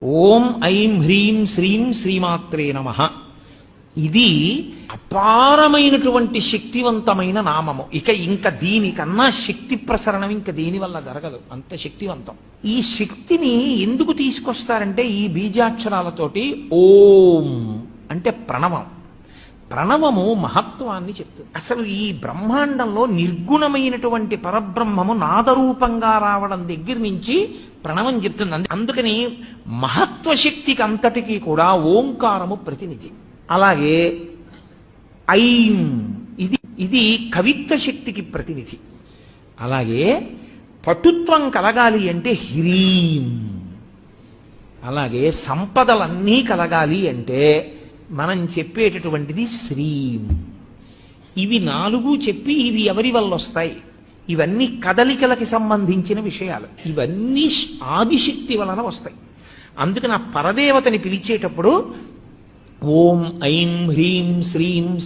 ఓం ఐం హ్రీం శ్రీం శ్రీమాత్రే నమః. ఇది అపారమైనటువంటి శక్తివంతమైన నామము. ఇంకా దీనికన్నా శక్తి ప్రసరణం ఇంక దేని వల్ల జరగదు, అంత శక్తివంతం. ఈ శక్తిని ఎందుకు తీసుకొస్తారంటే ఈ బీజాక్షరాలతోటి ఓం అంటే ప్రణవం. ప్రణవము మహత్వాన్ని చెప్తుంది. అసలు ఈ బ్రహ్మాండంలో నిర్గుణమైనటువంటి పరబ్రహ్మము నాదరూపంగా రావడం దగ్గర నుంచి ప్రణవం చెప్తుంది. అందుకని మహత్వశక్తికి అంతటికీ కూడా ఓంకారము ప్రతినిధి. అలాగే ఐం ఇది కవిత్వ శక్తికి ప్రతినిధి. అలాగే పటుత్వం కలగాలి అంటే హ్రీం. అలాగే సంపదలన్నీ కలగాలి అంటే మనం చెప్పేటటువంటిది శ్రీం. ఇవి నాలుగు చెప్పి ఇవి ఎవరి వల్ల వస్తాయి? ఇవన్నీ కదలికలకి సంబంధించిన విషయాలు. ఇవన్నీ ఆదిశక్తి వలన వస్తాయి. అందుకని ఆ పరదేవతని పిలిచేటప్పుడు ఓం ఐం హ్రీం శ్రీం